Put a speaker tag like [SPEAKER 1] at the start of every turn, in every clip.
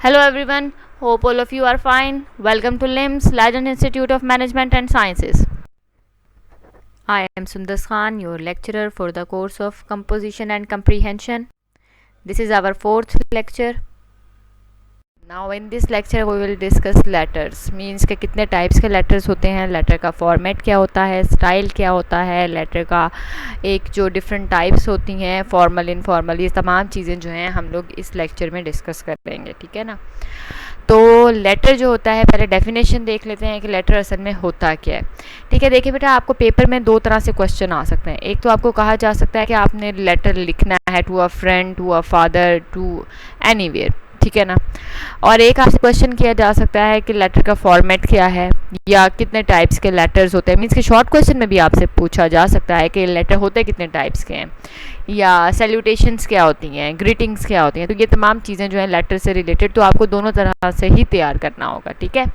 [SPEAKER 1] Hello everyone, hope all of you are fine. Welcome to LIMS, Leiden Institute of Management and Sciences. I am Sundar Khan, your lecturer for the course of Composition and Comprehension. This is our fourth lecture. Now in this lecture we will discuss letters, means के कितने types के letters होते हैं, letter का format क्या होता है, style क्या होता है, लेटर का एक जो डिफरेंट टाइप्स होती हैं, फॉर्मल इनफॉर्मल, ये तमाम चीज़ें जो हैं हम लोग इस लेक्चर में डिस्कस करेंगे, ठीक है ना। तो लेटर जो होता है, पहले डेफिनेशन देख लेते हैं कि लेटर असल में होता क्या है। ठीक है, देखिए बेटा, आपको पेपर में दो तरह से क्वेश्चन आ सकते हैं। एक तो आपको कहा जा सकता है कि आपने लेटर लिखना है to a friend, to a father, to anywhere, ठीक है ना। और एक आपसे क्वेश्चन किया जा सकता है कि लेटर का फॉर्मेट क्या है या कितने टाइप्स के लेटर्स होते हैं। मीन्स कि शॉर्ट क्वेश्चन में भी आपसे पूछा जा सकता है कि लेटर होते कितने टाइप्स के हैं, या सैल्यूटेशंस क्या होती हैं, ग्रीटिंग्स क्या होती हैं। तो ये तमाम चीज़ें जो हैं लेटर से रिलेटेड, तो आपको दोनों तरह से ही तैयार करना होगा, ठीक है।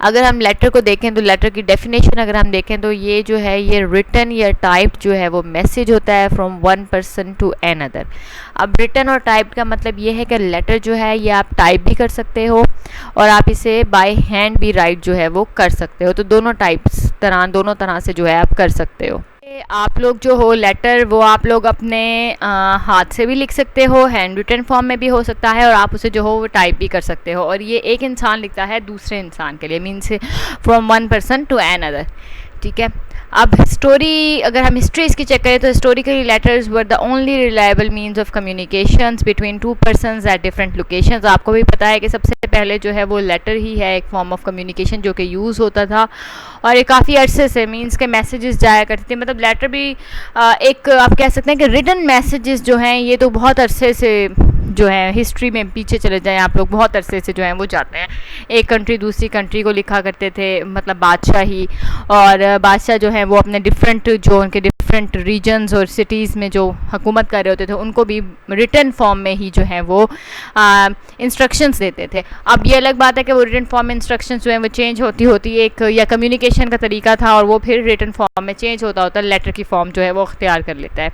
[SPEAKER 1] अगर हम लेटर को देखें तो लेटर की डेफिनेशन अगर हम देखें तो ये जो है, ये रिटन या टाइप्ड जो है वो मैसेज होता है from one person to another. अब रिटन और टाइप्ड का मतलब ये है कि लेटर जो है ये आप टाइप भी कर सकते हो और आप इसे बाय हैंड भी राइट जो है वो कर सकते हो। तो दोनों तरह से जो है आप कर सकते हो। आप लोग जो हो लेटर वो आप लोग अपने हाथ से भी लिख सकते हो, हैंड रिटन फॉर्म में भी हो सकता है, और आप उसे जो हो वो टाइप भी कर सकते हो। और ये एक इंसान लिखता है दूसरे इंसान के लिए, means from one person to another, ठीक है। अब स्टोरी, अगर हम हिस्ट्री इसकी चेक करें तो historically letters were the only reliable means of communications between two persons at different locations. आपको भी पता है कि सबसे पहले जो है वो लेटर ही है एक फॉर्म ऑफ कम्युनिकेशन जो कि यूज़ होता था, और ये काफ़ी अरसे से मीन्स के मैसेजेस जाया करते थे। मतलब लेटर भी एक आप कह सकते हैं कि रिटन मैसेजेस जो हैं ये तो बहुत अरसे से जो है हिस्ट्री में पीछे चले जाएं आप लोग, बहुत अरसे से जो हैं वो जाते हैं। एक कंट्री दूसरी कंट्री को लिखा करते थे, मतलब बादशाह ही, और बादशाह जो हैं वो अपने डिफरेंट जो उनके डिफरेंट रीजन्स और सिटीज़ में जो हुकूमत कर रहे होते थे उनको भी रिटन फॉर्म में ही जो है वो इंस्ट्रक्शंस देते थे। अब ये अलग बात है कि वो रिटन फॉर्म में इंस्ट्रक्शंस जो हैं वो चेंज होती एक या कम्युनिकेशन का तरीका था और वो फिर रिटन फॉर्म में चेंज होता लेटर की फॉर्म जो है वो अख्तियार कर लेता है।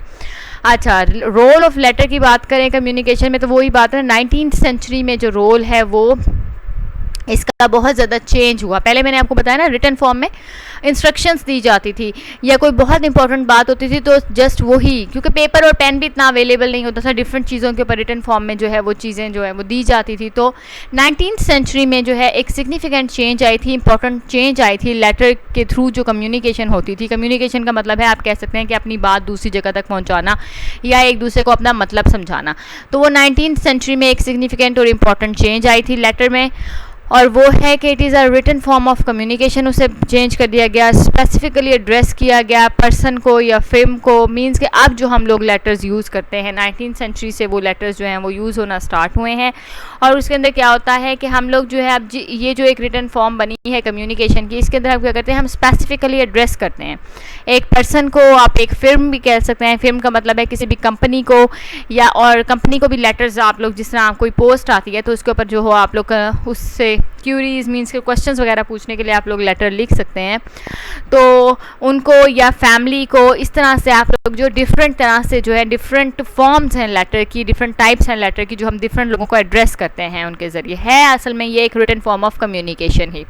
[SPEAKER 1] अच्छा, रोल ऑफ लेटर की बात करें कम्युनिकेशन में तो वही बात है, 19th सेंचुरी में जो रोल है वो इसका बहुत ज़्यादा चेंज हुआ। पहले मैंने आपको बताया ना, रिटन फॉर्म में इंस्ट्रक्शंस दी जाती थी या कोई बहुत इंपॉर्टेंट बात होती थी तो जस्ट वही, क्योंकि पेपर और पेन भी इतना अवेलेबल नहीं होता था, डिफरेंट चीज़ों के ऊपर रिटन फॉर्म में जो है वो चीज़ें जो है वो दी जाती थी। तो 19th सेंचुरी में जो है एक सिग्निफिकेंट चेंज आई थी, इंपॉर्टेंट चेंज आई थी लेटर के थ्रू जो कम्युनिकेशन होती थी। कम्युनिकेशन का मतलब है, आप कह सकते हैं कि अपनी बात दूसरी जगह तक पहुँचाना या एक दूसरे को अपना मतलब समझाना। तो वो 19th सेंचुरी में एक सिग्निफिकेंट और इम्पॉर्टेंट चेंज आई थी लेटर में, और वो है कि it is a written form of communication. उसे चेंज कर दिया गया, स्पेसिफिकली एड्रेस किया गया पर्सन को या फिल्म को। मींस कि अब जो हम लोग लेटर्स यूज़ करते हैं 19th सेंचुरी से वो लेटर्स जो हैं वो यूज़ होना स्टार्ट हुए हैं। और उसके अंदर क्या होता है कि हम लोग जो है अब ये जो एक रिटन फॉर्म बनी है कम्युनिकेशन की, इसके अंदर हम क्या करते हैं, हम स्पेसिफिकली एड्रेस करते हैं एक पर्सन को। आप एक फिल्म भी कह सकते हैं, फिल्म का मतलब है किसी भी कंपनी को, या और कंपनी को भी लेटर्स आप लोग, जिस तरह कोई पोस्ट आती है तो उसके ऊपर जो हो आप लोग उससे क्यूरीज मीन्स के क्वेश्चंस वगैरह पूछने के लिए आप लोग लेटर लिख सकते हैं। तो उनको या फैमिली को, इस तरह से आप लोग जो डिफरेंट तरह से जो है डिफरेंट फॉर्म्स हैं लेटर की, डिफरेंट टाइप्स हैं लेटर की, जो हम डिफरेंट लोगों को एड्रेस करते हैं उनके ज़रिए। है असल में ये एक रिटन फॉर्म ऑफ कम्युनिकेशन ही।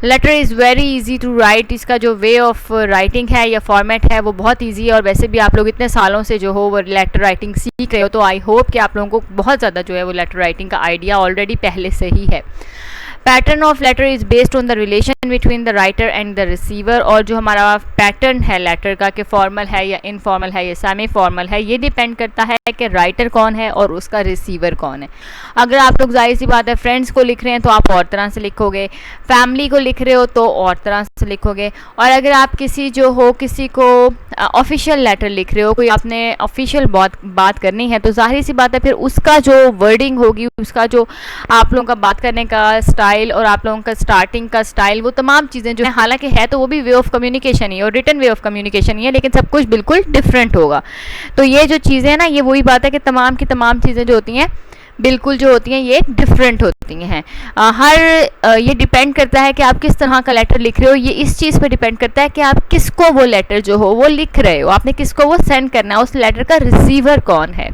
[SPEAKER 1] Letter is very easy to write. इसका जो वे ऑफ राइटिंग है या फॉर्मेट है वो बहुत ईजी है, और वैसे भी आप लोग इतने सालों से जो हो वो लेटर राइटिंग सीख रहे हो, तो आई होप कि आप लोगों को बहुत ज़्यादा जो है वो लेटर राइटिंग का आइडिया ऑलरेडी पहले से ही है। Pattern of letter is based on the relation between the writer and the receiver. और जो हमारा पैटर्न है लेटर का कि फॉर्मल है या इनफॉर्मल है या सेमी फॉर्मल है, ये डिपेंड करता है कि राइटर कौन है और उसका रिसीवर कौन है। अगर आप लोग जाहिर सी बात है फ्रेंड्स को लिख रहे हैं तो आप और तरह से लिखोगे, फैमिली को लिख रहे हो तो और तरह से लिखोगे, और अगर आप किसी को ऑफिशियल लेटर लिख रहे हो, कोई आपने ऑफिशियल बात करनी है, तो जाहिर सी बात है फिर उसका जो वर्डिंग होगी, उसका जो आप लोगों का बात करने का स्टाइल और आप लोगों का स्टार्टिंग का स्टाइल, वो तमाम चीज़ें जो है, हालांकि है तो वो भी वे ऑफ कम्युनिकेशन ही और रिटन वे ऑफ कम्युनिकेशन ही है, लेकिन सब कुछ बिल्कुल डिफरेंट होगा। तो ये जो चीज़ें हैं ना, ये वही बात है कि तमाम की तमाम चीज़ें जो होती हैं बिल्कुल जो होती हैं ये डिफरेंट होती हैं। ये डिपेंड करता है कि आप किस तरह का लेटर लिख रहे हो। ये इस चीज़ पर डिपेंड करता है कि आप किसको वो लेटर जो हो वो लिख रहे हो, आपने किसको वो सेंड करना है, उस लेटर का रिसीवर कौन है।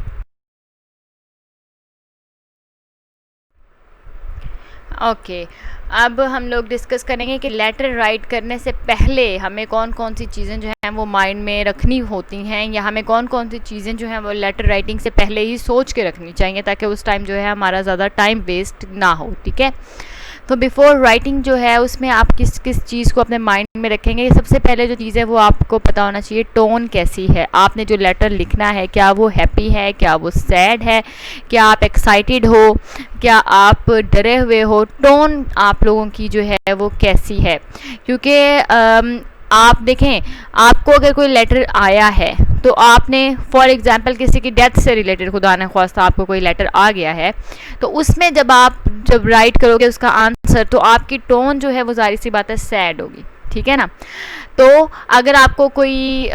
[SPEAKER 1] ओके, अब हम लोग डिस्कस करेंगे कि लेटर राइट करने से पहले हमें कौन कौन सी चीज़ें जो हैं वो माइंड में रखनी होती हैं, या हमें कौन कौन सी चीज़ें जो हैं वो लेटर राइटिंग से पहले ही सोच के रखनी चाहिए, ताकि उस टाइम जो है हमारा ज़्यादा टाइम वेस्ट ना हो। ठीक है, तो बिफ़ोर राइटिंग जो है उसमें आप किस किस चीज़ को अपने माइंड में रखेंगे। सबसे पहले जो चीज़ है वो आपको पता होना चाहिए, टोन कैसी है। आपने जो लेटर लिखना है, क्या वो हैप्पी है, क्या वो सैड है, क्या आप एक्साइटेड हो, क्या आप डरे हुए हो। टोन आप लोगों की जो है वो कैसी है, क्योंकि आप देखें, आपको अगर कोई लेटर आया है तो आपने फॉर एग्जांपल किसी की डेथ से रिलेटेड खुदा न ख्वास्ता आपको कोई लेटर आ गया है, तो उसमें जब राइट करोगे उसका आंसर, तो आपकी टोन जो है वो ज़ाहिर सी बात है सैड होगी। ठीक है ना। तो अगर आपको कोई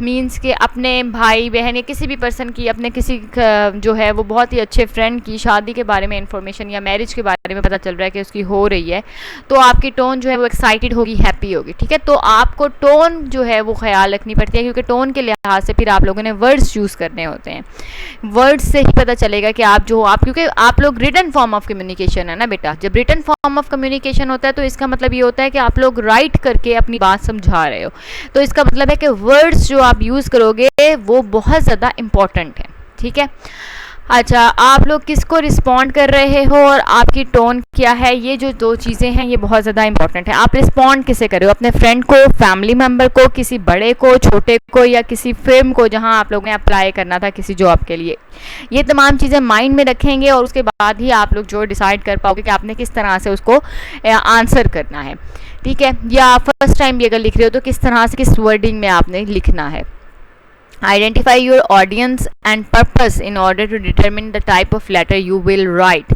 [SPEAKER 1] मींस के अपने भाई बहन या किसी भी पर्सन की, अपने किसी जो है वो बहुत ही अच्छे फ्रेंड की शादी के बारे में इंफॉर्मेशन या मैरिज के बारे में पता चल रहा है कि उसकी हो रही है, तो आपकी टोन जो है वो एक्साइटेड होगी, हैप्पी होगी। ठीक है, तो आपको टोन जो है वो ख्याल रखनी पड़ती है, क्योंकि टोन के लिहाज से फिर आप लोगों ने वर्ड्स चूज़ करने होते हैं। वर्ड्स से ही पता चलेगा कि आप क्योंकि आप लोग रिटन फॉर्म ऑफ कम्युनिकेशन है ना बेटा। जब रिटन फॉर्म ऑफ कम्युनिकेशन होता है तो इसका मतलब ये होता है कि आप लोग राइट करके अपनी बात समझा रहे हो, तो इसका मतलब है कि वर्ड्स जो आप यूज़ करोगे वो बहुत ज़्यादा इम्पॉर्टेंट है। ठीक है, अच्छा, आप लोग किसको रिस्पॉन्ड कर रहे हो और आपकी टोन क्या है, ये जो दो चीज़ें हैं ये बहुत ज़्यादा इंपॉर्टेंट है। आप रिस्पॉन्ड किसे कर रहे हो, अपने फ्रेंड को, फैमिली मेम्बर को, किसी बड़े को, छोटे को, या किसी फिल्म को जहां आप लोगों ने अप्लाई करना था किसी जॉब के लिए। ये तमाम चीज़ें माइंड में रखेंगे और उसके बाद ही आप लोग जो डिसाइड कर पाओगे कि आपने किस तरह से उसको आंसर करना है। ठीक है, या फर्स्ट टाइम भी अगर लिख रहे हो तो किस तरह से, किस वर्डिंग में आपने लिखना है। Identify your audience and purpose in order to determine the type of letter you will write.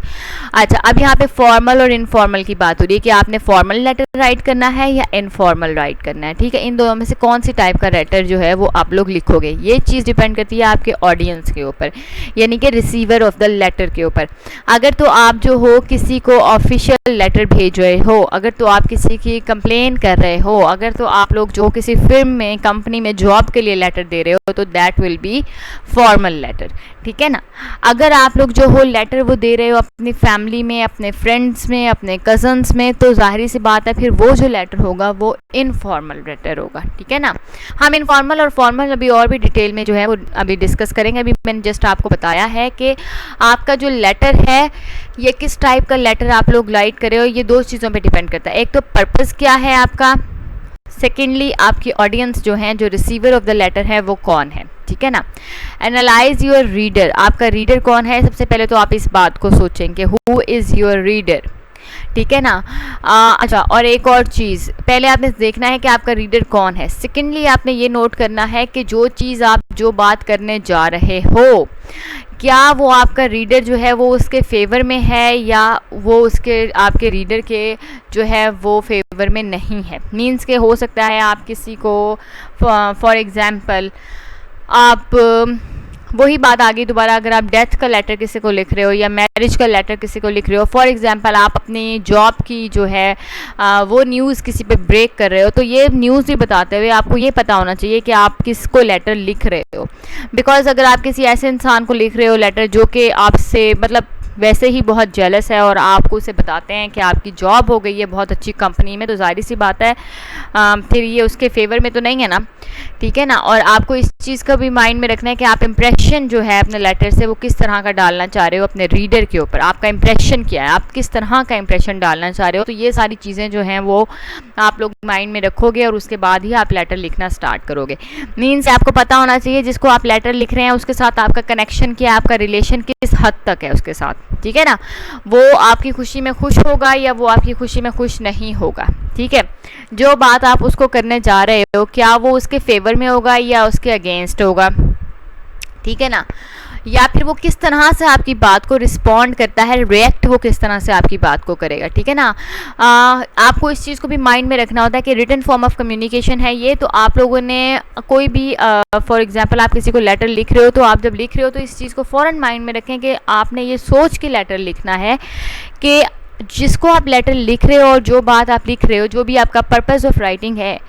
[SPEAKER 1] अच्छा, अब यहाँ पे फॉर्मल और इनफॉर्मल की बात हो रही है कि आपने फॉर्मल लेटर राइट करना है या इनफॉर्मल राइट करना है। ठीक है, इन दोनों में से कौन सी टाइप का लेटर जो है वो आप लोग लिखोगे, ये चीज़ डिपेंड करती है आपके ऑडियंस के ऊपर, यानी कि रिसीवर ऑफ द लेटर के ऊपर। अगर तो आप जो हो किसी को ऑफिशियल लेटर भेज रहे हो, अगर तो आप किसी की कंप्लेन कर रहे हो, अगर तो आप लोग जो किसी फिर्म में, कंपनी में जॉब के लिए लेटर दे रहे हो, तो that will be formal letter. ठीक है ना। अगर आप लोग जो हो लेटर वो दे रहे हो अपनी फैमिली में, अपने फ्रेंड्स में, अपने कजन्स में, तो जाहिर सी बात है फिर वो जो लेटर होगा वो इनफॉर्मल लेटर होगा। ठीक है ना। हम इनफॉर्मल और फॉर्मल अभी और भी डिटेल में जो है वो अभी डिस्कस करेंगे। अभी मैंने जस्ट आपको बताया है कि आपका जो लेटर है ये किस टाइप का लेटर आप लोग राइट कर रहे हो, ये दो चीज़ों पर डिपेंड करता है। एक तो पर्पज़ क्या है आपका, सेकेंडली आपकी ऑडियंस जो है, जो रिसीवर ऑफ द लेटर है वो कौन है। ठीक है ना। एनालाइज योर रीडर, आपका रीडर कौन है, सबसे पहले तो आप इस बात को सोचेंगे, हु इज़ योर रीडर। ठीक है ना। अच्छा, और एक और चीज़, पहले आपने देखना है कि आपका रीडर कौन है। सेकेंडली आपने ये नोट करना है कि जो चीज़ आप जो बात करने जा रहे हो, क्या वो आपका रीडर जो है वो उसके फेवर में है या वो उसके आपके रीडर के जो है वो फेवर में नहीं है। मीन्स के हो सकता है आप किसी को फॉर एग्ज़ाम्पल आप वही बात आ गई दोबारा, अगर आप डेथ का लेटर किसी को लिख रहे हो या मैरिज का लेटर किसी को लिख रहे हो, फॉर एग्जांपल आप अपनी जॉब की जो है वो न्यूज़ किसी पे ब्रेक कर रहे हो, तो ये न्यूज़ भी बताते हुए आपको ये पता होना चाहिए कि आप किसको लेटर लिख रहे हो। बिकॉज अगर आप किसी ऐसे इंसान को लिख रहे हो लेटर जो कि आपसे मतलब वैसे ही बहुत जेलस है और आपको उसे बताते हैं कि आपकी जॉब हो गई है बहुत अच्छी कंपनी में, तो जाहिर सी बात है फिर ये उसके फेवर में तो नहीं है ना। ठीक है ना। और आपको इस चीज़ का भी माइंड में रखना है कि आप इंप्रेशन जो है अपने लेटर से वो किस तरह का डालना चाह रहे हो अपने रीडर के ऊपर। आपका इंप्रेशन क्या है, आप किस तरह का इंप्रेशन डालना चाह रहे हो, तो ये सारी चीज़ें जो हैं वो आप लोग माइंड में रखोगे और उसके बाद ही आप लेटर लिखना स्टार्ट करोगे। मीन्स आपको पता होना चाहिए जिसको आप लेटर लिख रहे हैं उसके साथ आपका कनेक्शन क्या है, आपका रिलेशन किस हद तक है उसके साथ। ठीक है ना। वो आपकी खुशी में खुश होगा या वो आपकी खुशी में खुश नहीं होगा। ठीक है। जो बात आप उसको करने जा रहे हो क्या वो उसके फेवर में होगा या उसके अगेंस्ट होगा। ठीक है ना। या फिर वो किस तरह से आपकी बात को रिस्पॉन्ड करता है, रिएक्ट वो किस तरह से आपकी बात को करेगा। ठीक है ना। आपको इस चीज़ को भी माइंड में रखना होता है कि रिटन फॉर्म ऑफ कम्युनिकेशन है ये, तो आप लोगों ने कोई भी फॉर एग्जांपल आप किसी को लेटर लिख रहे हो, तो आप जब लिख रहे हो तो इस चीज़ को फ़ौरन माइंड में रखें कि आपने ये सोच के लेटर लिखना है कि जिसको आप लेटर लिख रहे हो और जो बात आप लिख रहे हो, जो भी आपका पर्पज़ ऑफ राइटिंग है,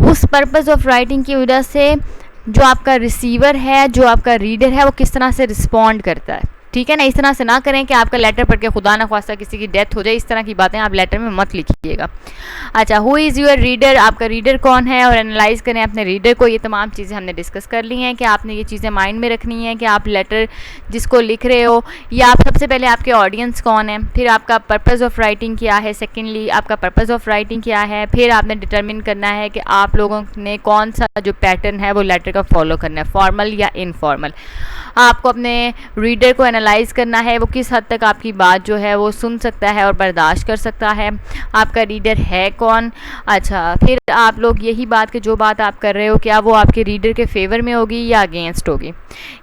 [SPEAKER 1] उस पर्पज़ ऑफ राइटिंग की वजह से जो आपका रिसीवर है, जो आपका रीडर है, वो किस तरह से रिस्पॉन्ड करता है। ठीक है ना। इस तरह से ना करें कि आपका लेटर पढ़ के खुदा ना ख्वास्ता किसी की डेथ हो जाए, इस तरह की बातें आप लेटर में मत लिखिएगा। अच्छा, हु इज़ योर रीडर, आपका रीडर कौन है, और एनालाइज करें अपने रीडर को। ये तमाम चीज़ें हमने डिस्कस कर ली हैं कि आपने ये चीज़ें माइंड में रखनी है कि आप लेटर जिसको लिख रहे हो, या आप सबसे पहले आपके ऑडियंस कौन है, फिर आपका पर्पज़ ऑफ राइटिंग क्या है, सेकेंडली आपका पर्पज़ ऑफ राइटिंग क्या है, फिर आपने डिटरमिन करना है कि आप लोगों ने कौन सा जो पैटर्न है वो लेटर का फॉलो करना है, फॉर्मल या इनफॉर्मल। आपको अपने रीडर को एनालाइज करना है, वो किस हद तक आपकी बात जो है वो सुन सकता है और बर्दाश्त कर सकता है, आपका रीडर है कौन। अच्छा, फिर आप लोग यही बात कि जो बात आप कर रहे हो क्या वो आपके रीडर के फेवर में होगी या अगेंस्ट होगी,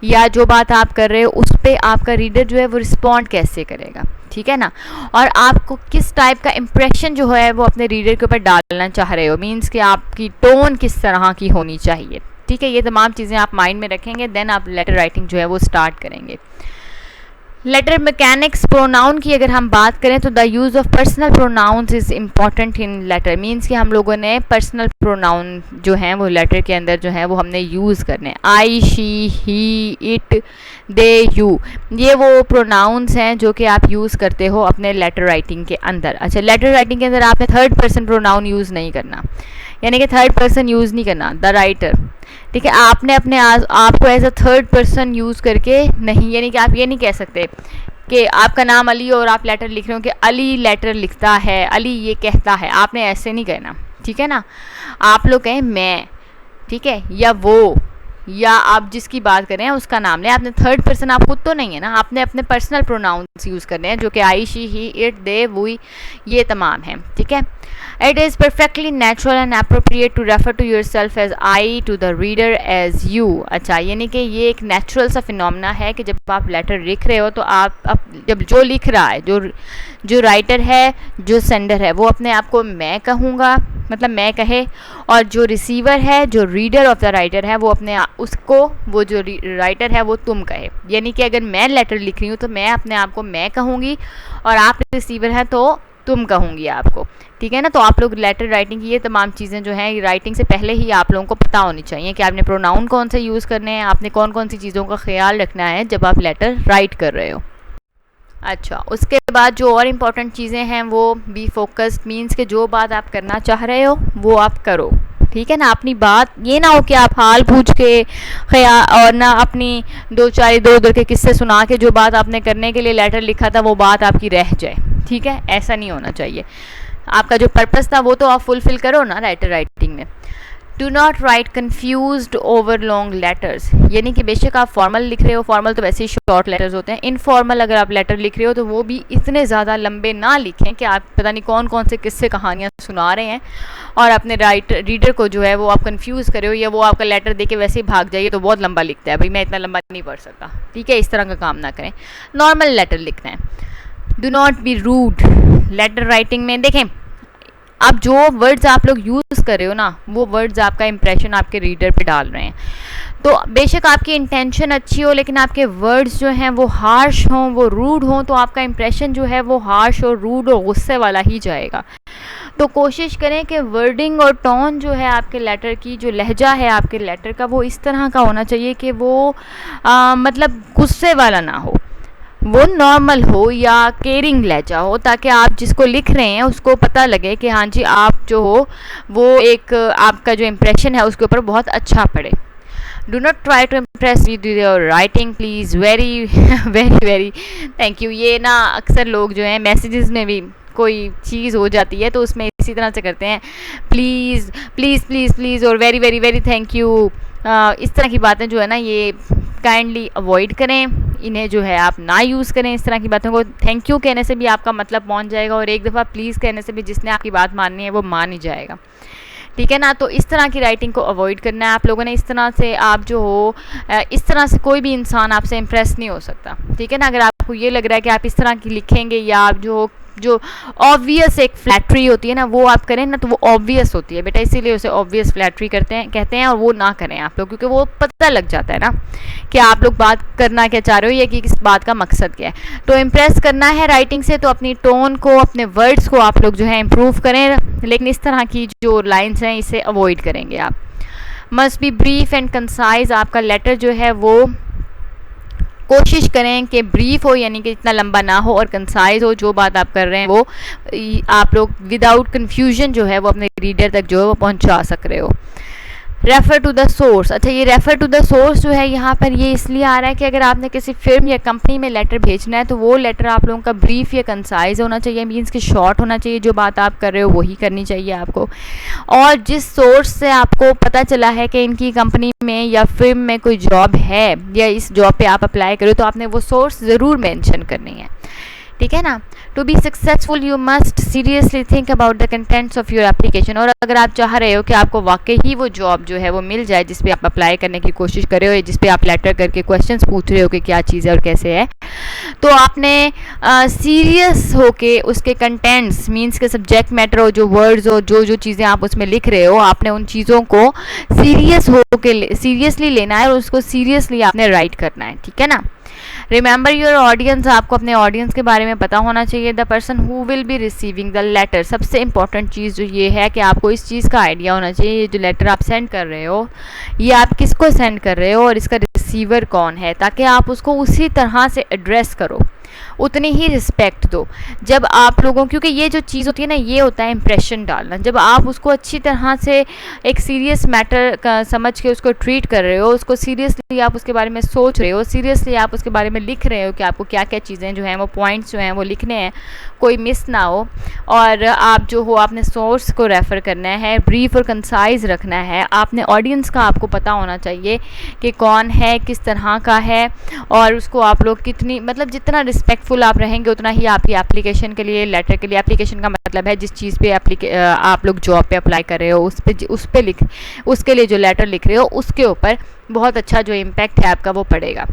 [SPEAKER 1] या जो बात आप कर रहे हो उस पर आपका रीडर जो है वो रिस्पॉन्ड कैसे करेगा, ठीक है ना। और आपको किस टाइप का इम्प्रेशन जो है वो अपने रीडर के ऊपर डालना चाह रहे हो, मीन्स कि आपकी टोन किस तरह की होनी चाहिए, ठीक है। ये तमाम चीज़ें आप माइंड में रखेंगे, देन आप लेटर राइटिंग जो है वो स्टार्ट करेंगे। लेटर मैकेनिक्स, प्रोनाउन की अगर हम बात करें तो the use of personal pronouns is important in letter, means कि हम लोगों ने पर्सनल प्रोनाउन जो हैं वो लेटर के अंदर जो है वो हमने यूज़ करने। I, she, he, it, they, you, ये वो प्रोनाउंस हैं जो कि आप यूज़ करते हो अपने लेटर राइटिंग के अंदर। अच्छा, लेटर राइटिंग के अंदर आपने थर्ड पर्सन प्रोनाउन यूज़ नहीं करना, यानी कि थर्ड पर्सन यूज़ नहीं करना, द राइटर, ठीक है। आपने अपने आपको as a third person use करके नहीं, यानी कि आप ये नहीं कह सकते कि आपका नाम अली और आप लेटर लिख रहे हो कि अली लेटर लिखता है, अली ये कहता है, आपने ऐसे नहीं कहना, ठीक है ना। आप लोग कहें मैं, ठीक है, या वो, या आप जिसकी बात कर रहे हैं उसका नाम लें। आपने थर्ड पर्सन, आप खुद तो नहीं है ना, आपने अपने पर्सनल प्रोनाउंस यूज़ करने हैं जो कि I, she, he, it, they, we, ये तमाम हैं, ठीक है। It is perfectly natural and appropriate to refer to yourself as I, to the reader as you। अच्छा, यानी कि ये एक नेचुरल सा फिनोमेना है कि जब आप लेटर लिख रहे हो तो आप जब जो लिख रहा है, जो राइटर है, जो सेंडर है, वो अपने आप को मैं कहूँगा, मतलब मैं कहे, और जो रिसीवर है, जो रीडर ऑफ द राइटर है, वो अपने उसको, वो जो राइटर है वो तुम कहे। यानी कि अगर मैं लेटर लिख रही हूँ तो मैं अपने आप को मैं कहूँगी और आप रिसीवर हैं तो तुम कहूँगी आपको, ठीक है ना। तो आप लोग लेटर राइटिंग की ये तमाम चीज़ें जो हैं राइटिंग से पहले ही आप लोगों को पता होनी चाहिए कि आपने प्रोनाउन कौन से यूज़ करने हैं, आपने कौन कौन सी चीज़ों का ख्याल रखना है जब आप लेटर राइट कर रहे हो। अच्छा, उसके बाद जो और इम्पॉर्टेंट चीज़ें हैं वो बी फोकस्ड, मीन्स कि जो बात आप करना चाह रहे हो वो आप करो, ठीक है ना। अपनी बात ये ना हो कि आप हाल पूछ के और ना अपनी दो चार इधर उधर के किस्से सुना के जो बात आपने करने के लिए लेटर लिखा था वो बात आपकी रह जाए, ठीक है, ऐसा नहीं होना चाहिए। आपका जो पर्पस था वो तो आप फुलफिल करो ना लेटर राइटिंग में। Do not right confused over long letters, यानी कि बेशक आप फॉर्मल लिख रहे हो, फॉर्मल तो वैसे ही शॉर्ट लेटर्स होते हैं, इनफॉर्मल अगर आप लेटर लिख रहे हो तो वो भी इतने ज़्यादा लंबे ना लिखें कि आप पता नहीं कौन कौन से किस्से कहानियाँ सुना रहे हैं और अपने रीडर को जो है वो आप कंफ्यूज करे हो, या वो आपका लेटर दे के वैसे ही भाग जाइए तो बहुत लंबा लिखता है, भाई मैं इतना लंबा नहीं पढ़ सकता, ठीक है, इस तरह का काम ना करें, नॉर्मल लेटर लिखना है। Do not be rude, letter writing में देखें अब जो वर्ड्स आप लोग यूज़ कर रहे हो ना वो वर्ड्स आपका इंप्रेशन आपके रीडर पे डाल रहे हैं। तो बेशक आपकी इंटेंशन अच्छी हो लेकिन आपके वर्ड्स जो हैं वो हार्श हों, वो रूड हों, तो आपका इंप्रेशन जो है वो हार्श और रूड और गुस्से वाला ही जाएगा। तो कोशिश करें कि वर्डिंग और टोन जो है आपके लेटर की, जो लहजा है आपके लेटर का, वो इस तरह का होना चाहिए कि वो मतलब गुस्से वाला ना हो, वो नॉर्मल हो या केयरिंग लहजा हो, ताकि आप जिसको लिख रहे हैं उसको पता लगे कि हाँ जी आप जो हो वो एक आपका जो इम्प्रेशन है उसके ऊपर बहुत अच्छा पड़े। Do not try to impress with your writing please, very very very thank you. ये ना अक्सर लोग जो हैं मैसेजेस में भी कोई चीज़ हो जाती है तो उसमें इसी तरह से करते हैं, प्लीज़ प्लीज़ प्लीज़ प्लीज़ और very very very thank you, इस तरह की बातें जो है ना ये काइंडली अवॉइड करें, इन्हें जो है आप ना यूज़ करें इस तरह की बातों को। थैंक यू कहने से भी आपका मतलब पहुंच जाएगा और एक दफ़ा प्लीज़ कहने से भी जिसने आपकी बात माननी है वो मान ही जाएगा, ठीक है ना। तो इस तरह की राइटिंग को अवॉइड करना है आप लोगों ने। इस तरह से आप जो हो, इस तरह से कोई भी इंसान आपसे इम्प्रेस नहीं हो सकता, ठीक है ना। अगर आपको ये लग रहा है कि आप इस तरह की लिखेंगे या आप जो ऑब्वियस एक फ्लैटरी होती है ना वो आप करें ना तो वो ऑब्वियस होती है बेटा, इसीलिए उसे ऑब्वियस फ्लैटरी कहते हैं, और वो ना करें आप लोग, क्योंकि वो पता लग जाता है ना कि आप लोग बात करना क्या चाह रहे हो या कि किस बात का मकसद क्या है। तो इम्प्रेस करना है राइटिंग से तो अपनी टोन को, अपने वर्ड्स को आप लोग जो है इम्प्रूव करें, लेकिन इस तरह की जो लाइन्स हैं इसे अवॉइड करेंगे आप। Must be brief and concise, आपका लेटर जो है वो कोशिश करें कि ब्रीफ हो, यानी कि इतना लंबा ना हो, और कंसाइज हो। जो बात आप कर रहे हैं वो आप लोग विदाउट कन्फ्यूजन जो है वो अपने रीडर तक जो है वो पहुंचा सक रहे हो। Refer to the source. अच्छा, ये रेफ़र टू द सोर्स जो है यहाँ पर ये इसलिए आ रहा है कि अगर आपने किसी फिर्म या कंपनी में लेटर भेजना है तो वो लेटर आप लोगों का ब्रीफ या कंसाइज होना चाहिए, मीन्स कि शॉर्ट होना चाहिए। जो बात आप कर रहे हो वही करनी चाहिए आपको। और जिस सोर्स से आपको पता चला है कि इनकी कंपनी में या फिर्म में कोई जॉब है या इस जॉब पे आप अप्लाई करो, तो आपने वो सोर्स ज़रूर मेंशन करनी है, ठीक है ना। To be successful you must seriously think about the contents of your application. और अगर आप चाह रहे हो कि आपको वाकई ही वो जॉब जो है वो मिल जाए जिस पे आप अप्लाई करने की कोशिश कर रहे हो, या जिस पे आप लेटर करके क्वेश्चंस पूछ रहे हो कि क्या चीज़ है और कैसे है, तो आपने सीरियस होके उसके कंटेंट्स मीन्स के सब्जेक्ट मैटर हो, जो वर्ड्स हो, जो जो चीज़ें आप उसमें लिख रहे हो, आपने उन चीज़ों को सीरियसली लेना है और उसको सीरियसली आपने राइट करना है, ठीक है ना। Remember your audience. आपको अपने ऑडियंस के बारे में पता होना चाहिए। The person who will be receiving the letter. सबसे इंपॉर्टेंट चीज़ जो ये है कि आपको इस चीज़ का आइडिया होना चाहिए, ये जो लेटर आप सेंड कर रहे हो ये आप किसको सेंड कर रहे हो और इसका रिसीवर कौन है, ताकि आप उसको उसी तरह से एड्रेस करो, उतनी ही रिस्पेक्ट दो। जब आप लोगों, क्योंकि ये जो चीज़ होती है ना, ये होता है इम्प्रेशन डालना। जब आप उसको अच्छी तरह से एक सीरियस मैटर का समझ के उसको ट्रीट कर रहे हो, उसको सीरियसली आप उसके बारे में सोच रहे हो, सीरियसली आप उसके बारे में लिख रहे हो कि आपको क्या क्या चीज़ें जो हैं वो पॉइंट्स जो हैं वो लिखने हैं, कोई मिस ना हो, और आप जो हो आपने सोर्स को रेफ़र करना है, ब्रीफ और कंसाइज रखना है। आपने ऑडियंस का आपको पता होना चाहिए कि कौन है, किस तरह का है, और उसको आप लोग कितनी, मतलब जितना रिस्पेक्टफुल आप रहेंगे उतना ही आपकी एप्लीकेशन के लिए, लेटर के लिए, एप्लीकेशन का मतलब है जिस चीज़ पे आप लोग जॉब पे अप्लाई कर रहे हो उस पे लिख, उसके लिए जो लेटर लिख रहे हो उसके ऊपर बहुत अच्छा जो इम्पैक्ट है आपका वो पड़ेगा।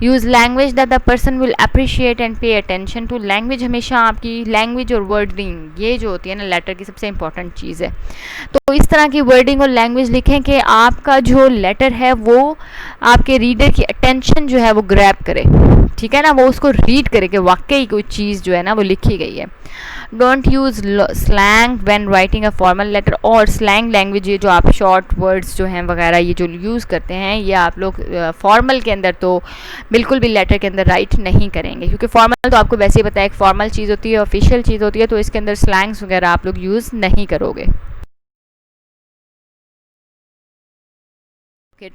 [SPEAKER 1] Use language that the person will appreciate and pay attention to. Language हमेशा आपकी लैंग्वेज और वर्डिंग, ये जो होती है ना लेटर की सबसे इंपॉर्टेंट चीज़ है। तो इस तरह की वर्डिंग और लैंग्वेज लिखें कि आपका जो लेटर है वो आपके रीडर की अटेंशन जो है वो ग्रैब करे, ठीक है ना, वो उसको रीड करे कि वाकई कोई चीज़ जो है ना वो लिखी गई है। Don't use slang when writing a formal letter. और स्लैंग लैंग्वेज, ये जो आप शॉर्ट वर्ड्स जो हैं वगैरह ये जो यूज़ करते हैं, ये आप लोग फॉर्मल के अंदर तो बिल्कुल भी लेटर के अंदर राइट नहीं करेंगे, क्योंकि फॉर्मल तो आपको वैसे ही पता है एक फॉर्मल चीज़ होती है, ऑफिशियल चीज़ होती है, तो इसके अंदर स्लैंग्स वगैरह आप लोग यूज़ नहीं करोगे।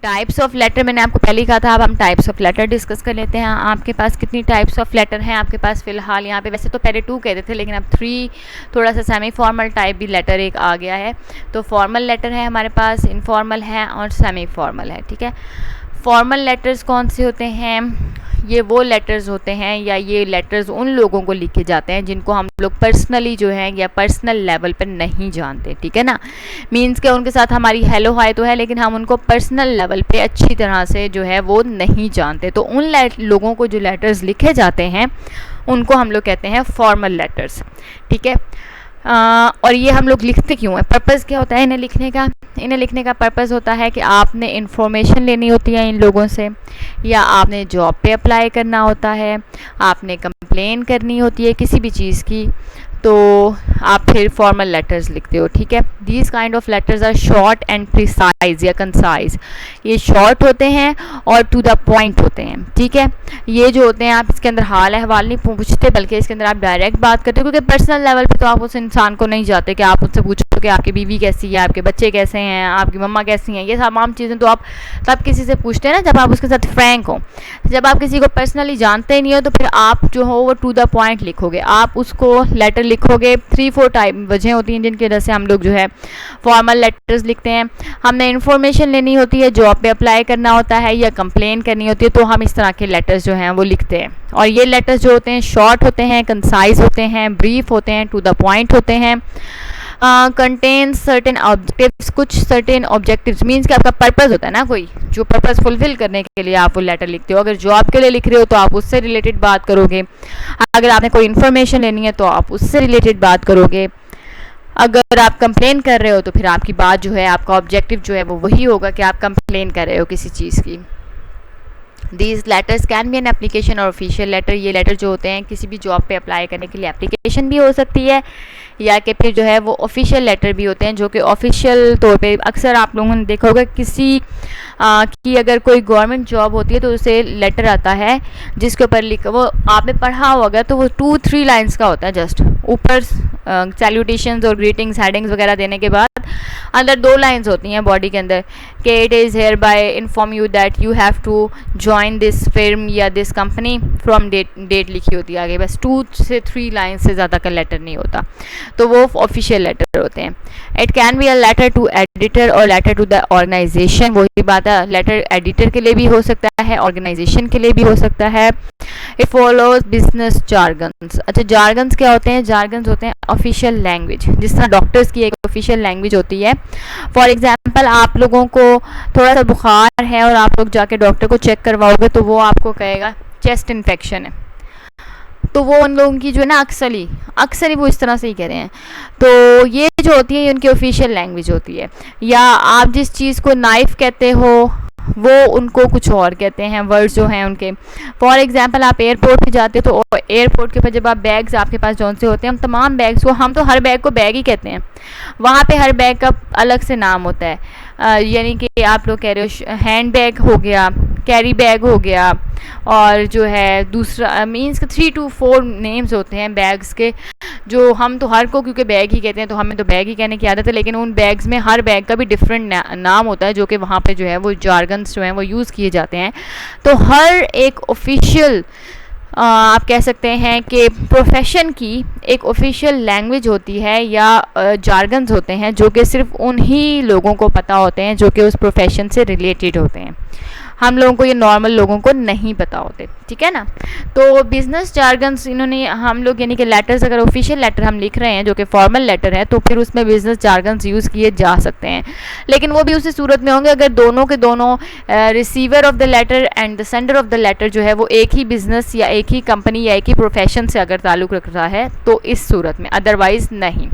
[SPEAKER 1] टाइप्स ऑफ लेटर, मैंने आपको पहले ही कहा था। अब हम टाइप्स ऑफ लेटर डिस्कस कर लेते हैं। आपके पास कितनी टाइप्स ऑफ लेटर हैं आपके पास फ़िलहाल यहाँ पे? वैसे तो पहले 2 कहते थे, लेकिन अब 3 थोड़ा सा सेमी फॉर्मल टाइप भी लेटर एक आ गया है। तो फॉर्मल लेटर है हमारे पास, इनफॉर्मल है और सेमी फॉर्मल है, ठीक है। फॉर्मल लेटर्स कौन से होते हैं? ये वो लेटर्स होते हैं, या ये लेटर्स उन लोगों को लिखे जाते हैं जिनको हम लोग पर्सनली जो है या पर्सनल लेवल पर नहीं जानते, ठीक है ना। मीन्स के उनके साथ हमारी हेलो हाय तो है, लेकिन हम उनको पर्सनल लेवल पे अच्छी तरह से जो है वो नहीं जानते। तो उन लोगों को जो लेटर्स लिखे जाते हैं उनको हम लोग कहते हैं फॉर्मल लेटर्स, ठीक है। और ये हम लोग लिखते क्यों हैं? पर्पज़ क्या होता है इन्हें लिखने का? इन्हें लिखने का पर्पज़ होता है कि आपने इन्फॉर्मेशन लेनी होती है इन लोगों से, या आपने जॉब पे अप्लाई करना होता है, आपने कंप्लेन करनी होती है किसी भी चीज़ की, तो आप फिर फॉर्मल लेटर्स लिखते हो, ठीक है। These kind of letters are short and precise या कंसाइज। ये शॉर्ट होते हैं और टू द पॉइंट होते हैं, ठीक है। ये जो होते हैं आप इसके अंदर हाल अहवाल नहीं पूछते, बल्कि इसके अंदर आप डायरेक्ट बात करते हो, क्योंकि पर्सनल लेवल पे तो आप उस इंसान को नहीं जाते कि आप उससे पूछो कि आपकी बीवी कैसी है, आपके बच्चे कैसे हैं, आपकी मम्मा कैसी हैं। ये तमाम चीज़ें तो आप तब किसी से पूछते हैं ना जब आप उसके साथ फ्रैंक हो। जब आप किसी को पर्सनली जानते ही नहीं हो तो फिर आप जो हो वो टू द पॉइंट लिखोगे, आप उसको लेटर लिखोगे। 3-4 टाइप वजह होती हैं जिनकी वजह से हम लोग जो है फॉर्मल लेटर्स लिखते हैं। हमने इन्फॉर्मेशन लेनी होती है, जॉब पे अप्लाई करना होता है, या कंप्लेन करनी होती है, तो हम इस तरह के लेटर्स जो हैं वो लिखते हैं। और ये लेटर्स जो होते हैं शॉर्ट होते हैं, कंसाइज होते हैं, ब्रीफ होते हैं, टू द पॉइंट होते हैं। कंटेन सर्टेन ऑब्जेक्टिव्स, कुछ सर्टेन ऑब्जेक्टिव्स मीन्स कि आपका पर्पज़ होता है ना, कोई जो पर्पज़ फुलफिल करने के लिए आप वो लेटर लिखते हो। अगर जॉब के लिए लिख रहे हो तो आप उससे रिलेटेड बात करोगे, अगर आपने कोई इन्फॉर्मेशन लेनी है तो आप उससे रिलेटेड बात करोगे, अगर आप कंप्लेन कर रहे हो तो फिर आपकी बात जो है, आपका ऑब्जेक्टिव जो है वो वही होगा कि आप कंप्लेन कर रहे हो किसी चीज़ की। These letters can be an application और ऑफिशियल लेटर। ये लेटर जो होते हैं किसी भी जॉब पे अप्लाई करने के लिए एप्लीकेशन भी हो सकती है, या कि फिर जो है वो ऑफिशियल लेटर भी होते हैं, जो कि ऑफिशियल तौर पे अक्सर आप लोगों ने देखा होगा किसी की अगर कोई गवर्नमेंट जॉब होती है तो उसे लेटर आता है जिसके ऊपर लिखा, वो आपने पढ़ा होगा, तो वो 2-3 लाइन्स का होता है। जस्ट ऊपर सैल्यूटेशंस और ग्रीटिंग्स हेडिंग्स वगैरह देने के बाद अंदर 2 लाइन्स होती हैं बॉडी के अंदर कि it is hereby inform you that you have to join this firm या दिस कंपनी फ्रॉम डेट लिखी होती है आगे। बस 2 से 3 लाइन से ज़्यादा का लेटर नहीं होता, तो वो ऑफिशियल लेटर होते हैं। It can be a letter to editor और लेटर टू द ऑर्गेनाइजेशन। वही बात है, लेटर एडिटर के लिए भी हो सकता है, ऑर्गेनाइजेशन के लिए भी हो सकता है। It follows business jargons. अच्छा, जार्गन्स क्या होते हैं? जार्गन्स होते हैं ऑफिशियल लैंग्वेज, जिस तरह डॉक्टर्स की एक ऑफिशियल लैंग्वेज होती है। फॉर एग्जांपल, आप लोगों को थोड़ा सा बुखार है और आप लोग जाके डॉक्टर को चेक करवाओगे तो वो आपको कहेगा चेस्ट इन्फेक्शन है, तो वो उन लोगों की जो है ना अक्सर ही वो इस तरह से ही कह रहे हैं। तो ये जो होती है ये उनकी ऑफिशियल लैंग्वेज होती है। या आप जिस चीज़ को नाइफ कहते हो वो उनको कुछ और कहते हैं, वर्ड्स जो हैं उनके। फॉर एग्जांपल, आप एयरपोर्ट पे जाते हो तो एयरपोर्ट के ऊपर जब आप बैग्स आपके पास जौन से होते हैं, हम तमाम बैग्स को, हम तो हर बैग को बैग ही कहते हैं, वहाँ पे हर बैग का अलग से नाम होता है। यानी कि आप लोग कह रहे हो हैंड बैग हो गया, कैरी बैग हो गया, और जो है दूसरा मीन्स 3 to 4 नेम्स होते हैं बैग्स के, जो हम तो हर को क्योंकि बैग ही कहते हैं तो हमें तो बैग ही कहने की आदत है, लेकिन उन बैग्स में हर बैग का भी डिफरेंट नाम होता है, जो कि वहाँ पे जो है वो जार्गन्स जो हैं वो यूज़ किए जाते हैं। तो हर एक ऑफिशियल आप कह सकते हैं कि प्रोफेशन की एक ऑफिशियल लैंग्वेज होती है या जार्गन्स होते हैं, जो कि सिर्फ उन्हीं लोगों को पता होते हैं जो कि उस प्रोफेशन से रिलेटेड होते हैं। हम लोगों को, ये नॉर्मल लोगों को नहीं पता होते, ठीक है ना। तो बिजनेस जार्गन्स इन्होंने हम लोग, यानी कि लेटर्स, अगर ऑफिशियल लेटर हम लिख रहे हैं जो कि फॉर्मल लेटर है, तो फिर उसमें बिजनेस जार्गन्स यूज़ किए जा सकते हैं, लेकिन वो भी उसी सूरत में होंगे अगर दोनों के दोनों receiver of the letter and the sender of the letter जो है वो एक ही बिजनेस या एक ही कंपनी या एक ही प्रोफेशन से अगर ताल्लुक़ रख रहा है, तो इस सूरत में, अदरवाइज़ नहीं।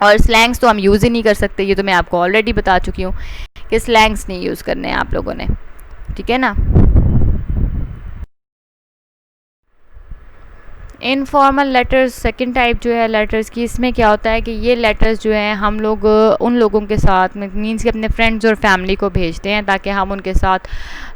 [SPEAKER 1] और स्लैंग्स तो हम यूज़ ही नहीं कर सकते, ये तो मैं आपको ऑलरेडी बता चुकी हूँ कि स्लैंग्स नहीं यूज़ करने हैं आप लोगों ने, ठीक है ना। इनफॉर्मल लेटर्स, सेकंड टाइप जो है लेटर्स की, इसमें क्या होता है कि ये लेटर्स जो हैं हम लोग उन लोगों के साथ में मीन्स कि अपने फ्रेंड्स और फैमिली को भेजते हैं ताकि हम उनके साथ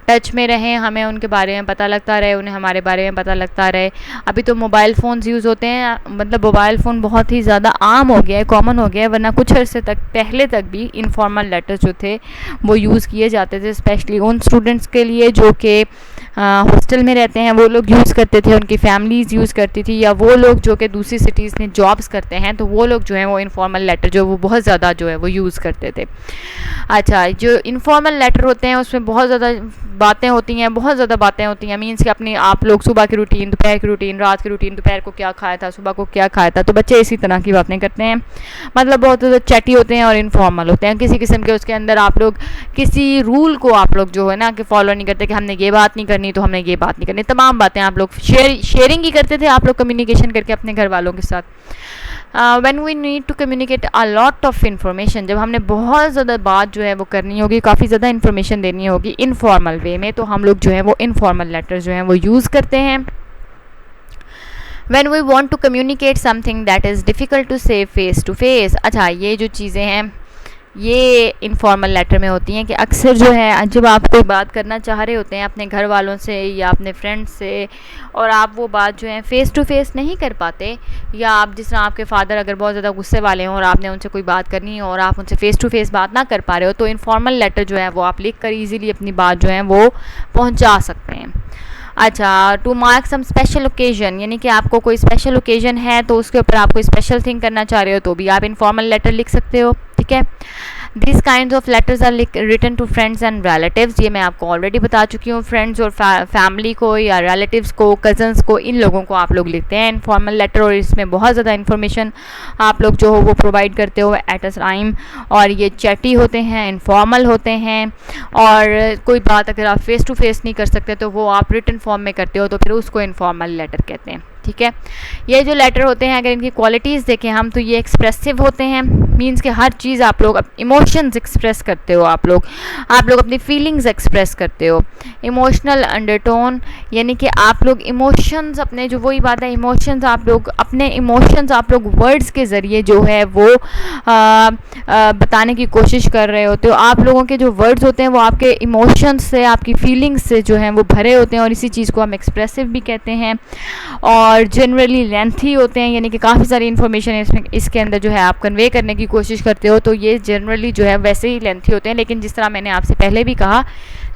[SPEAKER 1] टच में रहें, हमें उनके बारे में पता लगता रहे, उन्हें हमारे बारे में पता लगता रहे। अभी तो मोबाइल फ़ोन्स यूज़ होते हैं, मतलब मोबाइल फ़ोन बहुत ही ज़्यादा आम हो गया है, कॉमन हो गया है, वरना कुछ अर्से तक पहले तक भी इनफॉर्मल लेटर्स जो थे वो यूज़ किए जाते थे, स्पेशली उन स्टूडेंट्स के लिए जो कि हॉस्टल में रहते हैं, वो लोग यूज़ करते थे, उनकी फैमिलीज़ यूज़ करती थी, या वो लोग जो कि दूसरी सिटीज़ में जॉब्स करते हैं तो वो लोग जो हैं वो इनफॉर्मल लेटर जो वो बहुत ज़्यादा जो है वो यूज़ करते थे। अच्छा, जो इनफॉर्मल लेटर होते हैं उसमें बहुत ज़्यादा बातें होती हैं, मीन्स कि अपनी आप लोग सुबह की रूटीन, दोपहर की रूटीन, रात की रूटीन, दोपहर को क्या खाया था, सुबह को क्या खाया था, तो बच्चे इसी तरह की बातें करते हैं, मतलब बहुत ज़्यादा चैटी होते हैं और इनफॉर्मल होते हैं किसी किस्म के। उसके अंदर आप लोग किसी रूल को आप लोग जो है ना कि फॉलो नहीं करते कि हमने ये बात नहीं करनी तो हमने ये बात नहीं करनी, तमाम बातें आप लोग शेयरिंग ही करते थे आप लोग कम्युनिकेशन करके अपने घर वालों के साथ। When we need to communicate a lot of information, जब हमने बहुत ज़्यादा बात जो है वो करनी होगी, काफ़ी ज़्यादा इन्फॉर्मेशन देनी होगी इनफॉर्मल वे में, तो हम लोग जो है वो इनफॉर्मल लेटर जो हैं वो यूज़ करते हैं। When we want to communicate something that is difficult to say face to face. अच्छा, ये जो चीज़ें हैं ये इनफॉर्मल लेटर में होती हैं कि अक्सर जो है जब आप कोई बात करना चाह रहे होते हैं अपने घर वालों से या अपने फ्रेंड्स से, और आप वो बात जो है फ़ेस टू फेस नहीं कर पाते, या आप जिस तरह आपके फादर अगर बहुत ज़्यादा गुस्से वाले हों और आपने उनसे कोई बात करनी है और आप उनसे फ़ेस टू फेस बात ना कर पा रहे हो, तो इनफॉर्मल लेटर जो है वो आप लिख कर ईज़िली अपनी बात जो है वो पहुँचा सकते हैं। अच्छा, to mark some special occasion, यानी कि आपको कोई स्पेशल ओकेजन है तो उसके ऊपर आप कोई स्पेशल थिंग करना चाह रहे हो तो भी आप इनफॉर्मल लेटर लिख सकते हो, ठीक है। This kind of letters are written to friends and relatives, ये मैं आपको ऑलरेडी बता चुकी हूँ। फ्रेंड्स और फैमिली को या रिलेटिव्स को, कज़न्स को, इन लोगों को आप लोग लिखते हैं इनफॉर्मल लेटर, और इसमें बहुत ज़्यादा इन्फॉर्मेशन आप लोग जो हो वो प्रोवाइड करते हो एट अ टाइम, और ये चैटी होते हैं, इनफॉर्मल होते हैं, और कोई बात अगर आप फेस टू फेस नहीं कर सकते तो वो आप रिटन फॉर्म में करते हो तो फिर उसको इनफॉर्मल लेटर कहते हैं, ठीक है। ये जो लेटर होते हैं अगर इनकी क्वालिटीज़ देखें हम तो ये एक्सप्रेसिव होते हैं, मीन्स कि हर चीज़ आप लोग इमोशंस एक्सप्रेस करते हो, आप लोग अपनी फीलिंग्स एक्सप्रेस करते हो। इमोशनल अंडरटोन यानी कि आप लोग इमोशंस अपने, जो वही बात है, इमोशंस आप लोग अपने इमोशंस आप लोग वर्ड्स के ज़रिए जो है वो बताने की कोशिश कर रहे होते हो। आप लोगों के जो वर्ड्स होते हैं वो आपके इमोशंस से, आपकी फीलिंग्स से जो हैं वो भरे होते हैं, और इसी चीज़ को हम एक्सप्रेसिव भी कहते हैं। और जनरली लेंथी होते हैं, यानी कि काफ़ी सारी इन्फॉर्मेशन इसके अंदर जो है आप कन्वे करने की कोशिश करते हो, तो ये जनरली जो है वैसे ही लेंथी होते हैं। लेकिन जिस तरह मैंने आपसे पहले भी कहा,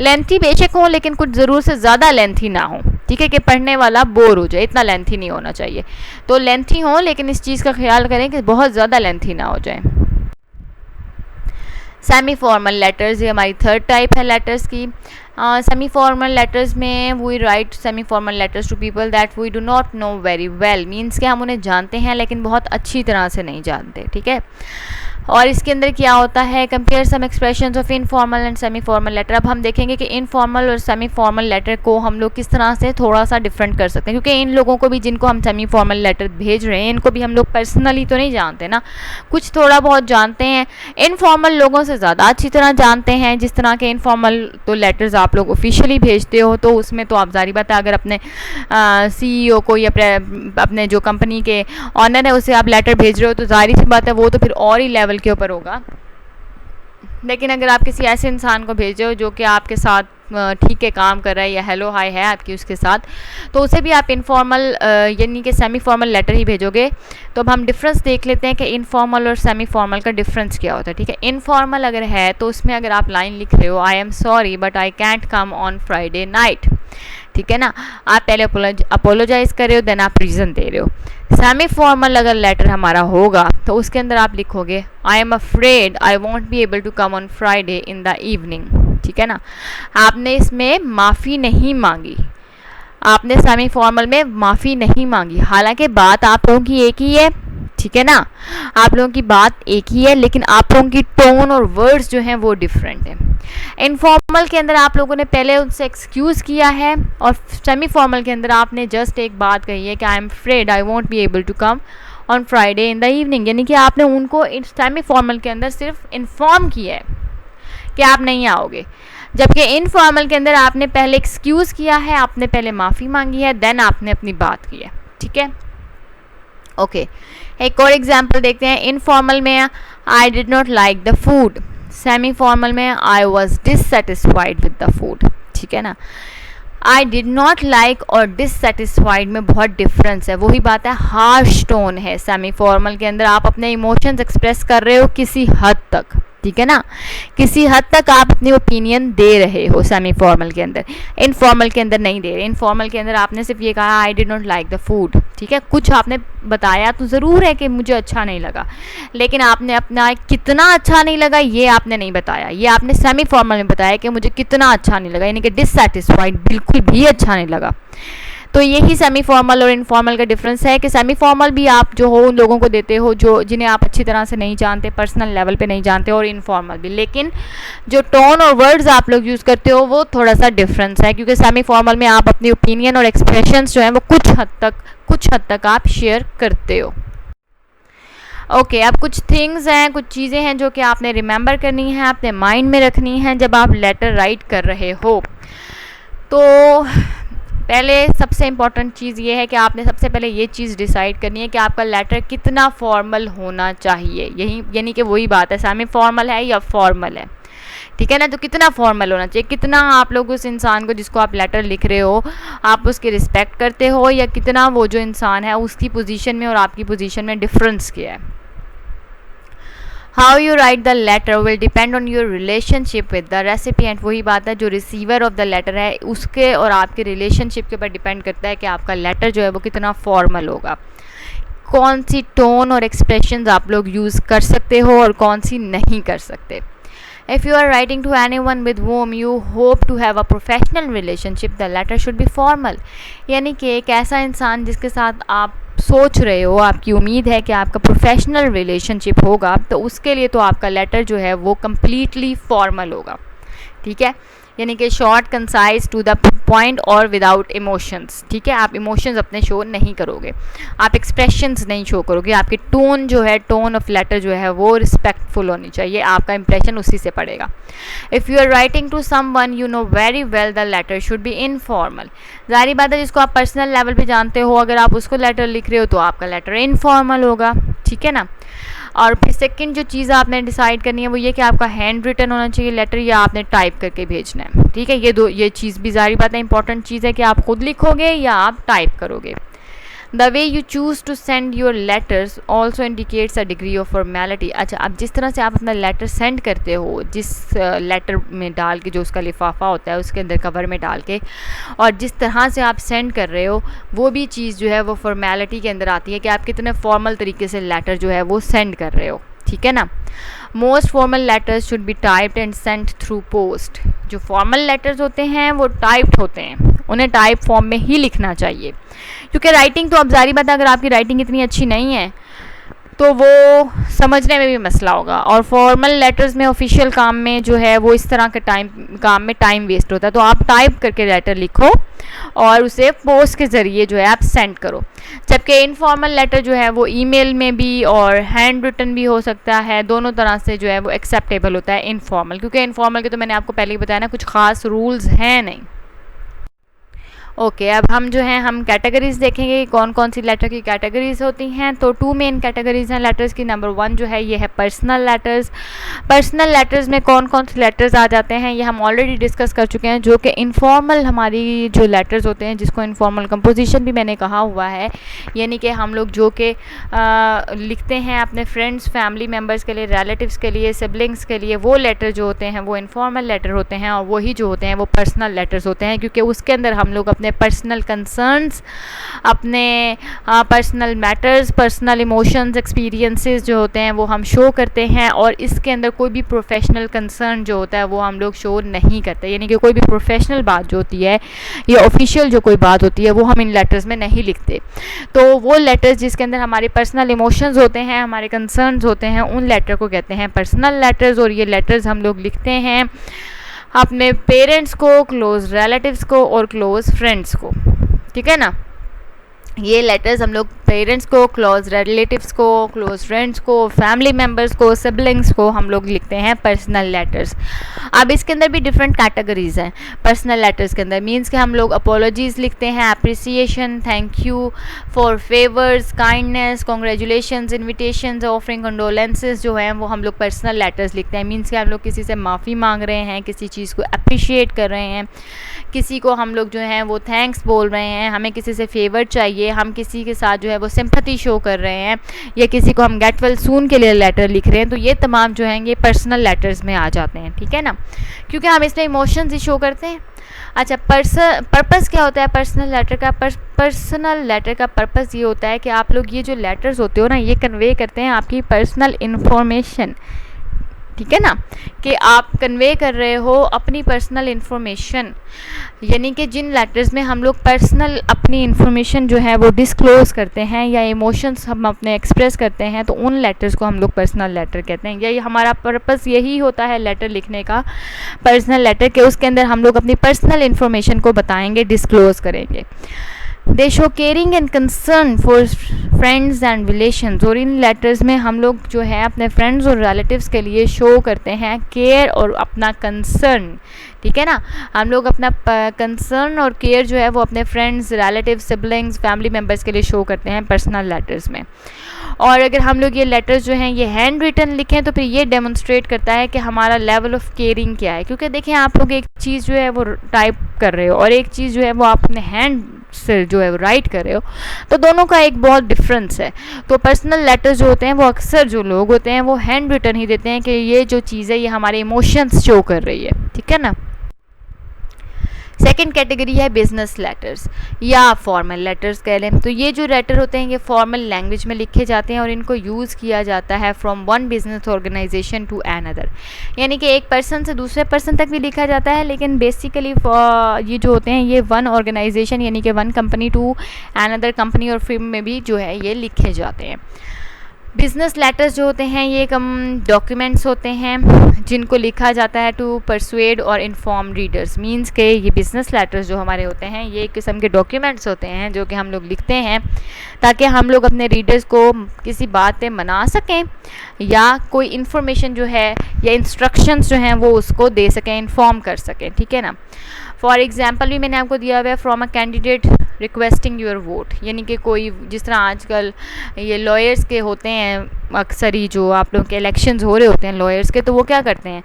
[SPEAKER 1] लेंथी बेशक हो लेकिन कुछ ज़रूर से ज़्यादा लेंथी ना हो, ठीक है, कि पढ़ने वाला बोर हो जाए, इतना लेंथी नहीं होना चाहिए। तो लेंथी हो लेकिन इस चीज़ का ख्याल करें कि बहुत ज़्यादा लेंथी ना हो जाए। सेमी फॉर्मल लेटर्स, ये हमारी थर्ड टाइप है लेटर्स की। सेमी फॉर्मल लेटर्स में we write semi formal letters to people that we do not know very well, means कि हम उन्हें जानते हैं लेकिन बहुत अच्छी तरह से नहीं जानते, ठीक है। और इसके अंदर क्या होता है, compare some expressions of informal and semi formal letter. अब हम देखेंगे कि इनफॉर्मल और सेमी फॉर्मल लेटर को हम लोग किस तरह से थोड़ा सा डिफरेंट कर सकते हैं, क्योंकि इन लोगों को भी, जिनको हम सेमी फॉर्मल लेटर भेज रहे हैं, इनको भी हम लोग पर्सनली तो नहीं जानते ना, कुछ थोड़ा बहुत जानते हैं। इनफॉर्मल लोगों से ज़्यादा अच्छी तरह जानते हैं। जिस तरह के इनफॉर्मल तो लेटर्स आप लोग ऑफिशियली भेजते हो, तो उसमें तो आप जारी बात है, अगर अपने CEO को या अपने जो कंपनी के ऑनर है उसे आप लेटर भेज रहे हो, तो जाहिर सी बात है वो तो फिर और ही लेवल के ऊपर होगा। लेकिन अगर आप किसी ऐसे इंसान को भेज रहे हो जो कि आपके साथ ठीक है काम कर रहा है, या हेलो हाय है आपकी उसके साथ, तो उसे भी आप इनफॉर्मल यानी कि सेमी फॉर्मल लेटर ही भेजोगे। तो अब हम डिफरेंस देख लेते हैं कि इनफॉर्मल और सेमी फॉर्मल का डिफरेंस क्या होता है, ठीक है। इनफॉर्मल अगर है तो उसमें अगर आप लाइन लिख रहे हो, I am sorry but I can't come on Friday night, ठीक है ना, आप पहले अपोलोजाइज कर रहे हो, देन आप रीज़न दे रहे हो। सेमी फॉर्मल अगर लेटर हमारा होगा तो उसके अंदर आप लिखोगे, I am afraid I won't be able to come on Friday in the evening, ठीक है ना। आपने इसमें माफ़ी नहीं मांगी, आपने सेमी फॉर्मल में माफ़ी नहीं मांगी, हालांकि बात आप लोगों की एक ही है, ठीक है ना, आप लोगों की बात एक ही है, लेकिन आप लोगों की टोन और वर्ड्स जो हैं वो डिफरेंट है। इनफॉर्मल के अंदर आप लोगों ने पहले उनसे एक्सक्यूज़ किया है, और सेमी फॉर्मल के अंदर आपने जस्ट एक बात कही है कि I am afraid I won't be able to come on Friday in the evening, यानी कि आपने उनको सेमी फॉर्मल के अंदर सिर्फ इन्फॉर्म किया है कि आप नहीं आओगे, जबकि इनफॉर्मल के अंदर आपने पहले एक्सक्यूज़ किया है, आपने पहले माफ़ी मांगी है, देन आपने अपनी बात की है, ठीक है। ओके, एक और एग्जांपल देखते हैं। इनफॉर्मल में I did not like the food, semi formal में I was dissatisfied with the food, ठीक है ना। आई डिड नॉट लाइक और डिससेटिस्फाइड में बहुत डिफरेंस है, वही बात है, हार्श टोन है। सेमी फॉर्मल के अंदर आप अपने इमोशंस एक्सप्रेस कर रहे हो किसी हद तक, ठीक है ना, किसी हद तक आप अपनी ओपिनियन दे रहे हो सेमी फॉर्मल के अंदर। इनफॉर्मल के अंदर नहीं दे रहे। इनफॉर्मल के अंदर आपने सिर्फ ये कहा आई did not like the food, ठीक है, कुछ आपने बताया तो ज़रूर है कि मुझे अच्छा नहीं लगा, लेकिन आपने अपना कितना अच्छा नहीं लगा ये आपने नहीं बताया, ये आपने सेमी फॉर्मल में बताया कि मुझे कितना अच्छा नहीं लगा, यानी कि डिससेटिस्फाइड, बिल्कुल भी अच्छा नहीं लगा। तो यही सेमी फॉर्मल और इनफॉर्मल का डिफरेंस है कि सेमी फॉर्मल भी आप जो हो उन लोगों को देते हो जो जिन्हें आप अच्छी तरह से नहीं जानते, पर्सनल लेवल पे नहीं जानते, और इनफॉर्मल भी, लेकिन जो टोन और वर्ड्स आप लोग यूज़ करते हो वो थोड़ा सा डिफरेंस है, क्योंकि सेमी फॉर्मल में आप अपनी ओपिनियन और एक्सप्रेशंस जो हैं वो कुछ हद तक आप शेयर करते हो। ओके, अब कुछ थिंग्स हैं, कुछ चीज़ें हैं जो कि आपने रिमेंबर करनी है, अपने माइंड में रखनी है जब आप लेटर राइट कर रहे हो। तो पहले सबसे इम्पॉर्टेंट चीज़ ये है कि आपने सबसे पहले ये चीज़ डिसाइड करनी है कि आपका लेटर कितना फॉर्मल होना चाहिए, यही यानी कि वही बात है, सेमी फॉर्मल है या फॉर्मल है, ठीक है ना। तो कितना फॉर्मल होना चाहिए, कितना आप लोग उस इंसान को जिसको आप लेटर लिख रहे हो आप उसकी रिस्पेक्ट करते हो, या कितना वो जो इंसान है उसकी पोजीशन में और आपकी पोजीशन में डिफरेंस क्या है। How you write the letter will depend on your relationship with the recipient, वही बात है, जो रिसीवर ऑफ द लेटर है उसके और आपके रिलेशनशिप के ऊपर डिपेंड करता है कि आपका लेटर जो है वो कितना फॉर्मल होगा, कौन सी टोन और एक्सप्रेशंस आप लोग यूज़ कर सकते हो और कौन सी नहीं कर सकते। If you are writing to anyone with whom you hope to have a professional relationship, the letter should be formal, यानी कि एक ऐसा इंसान जिसके साथ आप सोच रहे हो, आपकी उम्मीद है कि आपका प्रोफेशनल रिलेशनशिप होगा, तो उसके लिए तो आपका लेटर जो है वो कम्प्लीटली फॉर्मल होगा, ठीक है। यानी कि short, concise, to the point और विदाउट इमोशंस। ठीक है, आप इमोशंस अपने शो नहीं करोगे, आप एक्सप्रेशंस नहीं शो करोगे, आपकी टोन जो है, टोन ऑफ लेटर जो है वो रिस्पेक्टफुल होनी चाहिए, आपका इंप्रेशन उसी से पड़ेगा। If you are writing to someone you know very well the letter should be informal. जाहिर बात है, जिसको आप पर्सनल लेवल पे जानते हो, अगर आप उसको लेटर लिख रहे हो तो आपका लेटर इनफॉर्मल होगा। ठीक है ना। और फिर सेकंड जो चीज़ आपने डिसाइड करनी है वो ये कि आपका हैंड रिटन होना चाहिए लेटर, या आपने टाइप करके भेजना है। ठीक है, ये चीज़ भी जाहिर बात है इंपॉर्टेंट चीज़ है कि आप खुद लिखोगे या आप टाइप करोगे। The way you choose to send your letters also indicates a degree of formality. अच्छा, अब जिस तरह से आप अपना लेटर सेंड करते हो, जिस लेटर में डाल के, जो उसका लिफाफा होता है उसके अंदर कवर में डाल के, और जिस तरह से आप सेंड कर रहे हो, वो भी चीज़ जो है वो फॉर्मेलिटी के अंदर आती है कि आप कितने फॉर्मल तरीके से लेटर जो है वो सेंड कर रहे हो। ठीक है ना। Most formal letters should be typed and Saint through post. जो फॉर्मल लेटर्स होते हैं वो टाइप्ड होते हैं, उन्हें टाइप फॉर्म में ही लिखना चाहिए, क्योंकि राइटिंग तो, अब जारी बात है, अगर आपकी राइटिंग इतनी अच्छी नहीं है तो वो समझने में भी मसला होगा। और फॉर्मल लेटर्स में, ऑफिशियल काम में जो है वो इस तरह के काम में टाइम वेस्ट होता है, तो आप टाइप करके लेटर लिखो और उसे पोस्ट के ज़रिए जो है आप सेंड करो। जबकि इनफॉर्मल लेटर जो है वो ईमेल में भी और हैंड रिटन भी हो सकता है, दोनों तरह से जो है वो एक्सेप्टेबल होता है इनफॉर्मल, क्योंकि इनफॉर्मल के तो मैंने आपको पहले ही बताया ना, कुछ ख़ास रूल्स हैं नहीं। ओके, अब हम जो हैं हम कैटेगरीज़ देखेंगे, कौन कौन सी लेटर की कैटेगरीज़ होती हैं। तो 2 मेन कैटेगरीज़ हैं लेटर्स की। नंबर 1 जो है ये है पर्सनल लेटर्स। पर्सनल लेटर्स में कौन कौन से लेटर्स आ जाते हैं ये हम ऑलरेडी डिस्कस कर चुके हैं, जो कि इनफॉर्मल हमारी जो लेटर्स होते हैं, जिसको इनफॉर्मल कंपोजिशन भी मैंने कहा हुआ है, यानी कि हम लोग जो कि लिखते हैं अपने फ्रेंड्स, फैमिली मेम्बर्स के लिए, रिलेटिव्स के लिए, सिबलिंग्स के लिए, वो लेटर जो होते हैं वो इनफॉर्मल लेटर होते हैं, और वही जो होते हैं वो पर्सनल लेटर्स होते हैं, क्योंकि उसके अंदर हम लोग अपने पर्सनल कंसर्न्स, अपने personal matters, personal emotions, experiences जो होते हैं वो हम शो करते हैं, और इसके अंदर कोई भी प्रोफेशनल कंसर्न जो होता है वो हम लोग शो नहीं करते, यानी कि कोई भी प्रोफेशनल बात जो होती है या ऑफिशियल जो कोई बात होती है वो हम इन लेटर्स में नहीं लिखते। तो वो लेटर्स जिसके अंदर हमारे पर्सनल इमोशंस होते हैं, हमारे कंसर्न्स होते हैं, उन लेटर को कहते हैं पर्सनल लेटर्स। और ये लेटर्स हम लोग लिखते हैं अपने पेरेंट्स को, क्लोज रिलेटिव्स को और क्लोज फ्रेंड्स को। ठीक है ना। ये लेटर्स हम लोग पेरेंट्स को, क्लोज रिलेटिव्स को, क्लोज फ्रेंड्स को, फैमिली मेम्बर्स को, सिबलिंग्स को हम लोग लिखते हैं पर्सनल लेटर्स। अब इसके अंदर भी डिफरेंट कैटेगरीज हैं पर्सनल लेटर्स के अंदर। मींस कि हम लोग अपोलॉजीज़ लिखते हैं, appreciation, thank you for favours, kindness, congratulations, invitations, offering condolences जो हैं वो हम लोग पर्सनल लेटर्स लिखते हैं। मींस कि हम लोग किसी से माफ़ी मांग रहे हैं, किसी चीज़ को अप्रिशिएट कर रहे हैं, किसी को हम लोग जो हैं वो थैंक्स बोल रहे हैं, हमें किसी से फेवर चाहिए, हम किसी के साथ जो है वो सिंपैथी शो कर रहे हैं, या किसी को हम गेट वेल सून के लिए लेटर लिख रहे हैं, तो ये तमाम जो हैं ये पर्सनल लेटर्स में आ जाते हैं। ठीक है ना, क्योंकि हम इसमें इमोशंस ही शो करते हैं। अच्छा, पर्पस क्या होता है पर्सनल लेटर का? पर्सनल लेटर का पर्पस ये होता है कि आप लोग ये जो लेटर्स होते हो ना, ये कन्वे करते हैं आपकी पर्सनल इन्फॉर्मेशन। ठीक है ना, कि आप कन्वे कर रहे हो अपनी पर्सनल इन्फॉर्मेशन, यानी कि जिन लेटर्स में हम लोग पर्सनल अपनी इन्फॉर्मेशन जो है वो डिस्क्लोज़ करते हैं या इमोशंस हम अपने एक्सप्रेस करते हैं, तो उन लेटर्स को हम लोग पर्सनल लेटर कहते हैं। यही हमारा पर्पस यही होता है लेटर लिखने का, पर्सनल लेटर के उसके अंदर हम लोग अपनी पर्सनल इन्फॉर्मेशन को बताएंगे, डिस्क्लोज़ करेंगे। दे show caring and concern for friends and relations. और इन लेटर्स में हम लोग जो है अपने फ्रेंड्स और रिलेटिव्स के लिए शो करते हैं केयर और अपना कंसर्न। ठीक है ना, हम लोग अपना कंसर्न और केयर जो है वो अपने friends, relatives, siblings, family members के लिए शो करते हैं पर्सनल लेटर्स में। और अगर हम लोग ये लेटर्स जो हैं ये हैंड रिटन लिखें तो फिर ये डेमोन्स्ट्रेट करता है कि हमारा लेवल ऑफ केयरिंग क्या है। क्योंकि देखें, आप लोग एक चीज़ जो है वो टाइप कर रहे हो और एक चीज़ जो है वो आप अपने हैंड से जो है वो राइट कर रहे हो, तो दोनों का एक बहुत डिफरेंस है। तो पर्सनल लेटर्स जो होते हैं वो अक्सर जो लोग होते हैं वो हैंड रिटन ही देते हैं कि ये जो चीज़ है ये हमारे इमोशंस शो कर रही है। ठीक है ना। सेकेंड कैटेगरी है बिजनेस लेटर्स या फॉर्मल लेटर्स कह लें। तो ये जो लेटर होते हैं ये फॉर्मल लैंग्वेज में लिखे जाते हैं और इनको यूज़ किया जाता है from one business organisation to another, यानी कि एक पर्सन से दूसरे पर्सन तक भी लिखा जाता है, लेकिन बेसिकली ये जो होते हैं ये वन ऑर्गेनाइजेशन यानी कि one company to another company और फिल्म में भी जो है ये लिखे जाते हैं। बिज़नेस लेटर्स जो होते हैं ये कम डॉक्यूमेंट्स होते हैं जिनको लिखा जाता है टू परसुएड और इन्फॉर्म रीडर्स। मीन्स के ये बिजनेस लेटर्स जो हमारे होते हैं ये एक किस्म के डॉक्यूमेंट्स होते हैं जो कि हम लोग लिखते हैं ताकि हम लोग अपने रीडर्स को किसी बात पे मना सकें या कोई इन्फॉर्मेशन जो है या इंस्ट्रक्शंस जो हैं वो उसको दे सकें, इन्फॉर्म कर सकें, ठीक है ना। फॉर एग्जांपल भी मैंने आपको दिया हुआ है, from a candidate requesting your vote, यानी कि कोई जिस तरह आजकल ये लॉयर्स के होते हैं अक्सर ही जो आप लोगों के इलेक्शंस हो रहे होते हैं लॉयर्स के, तो वो क्या करते हैं,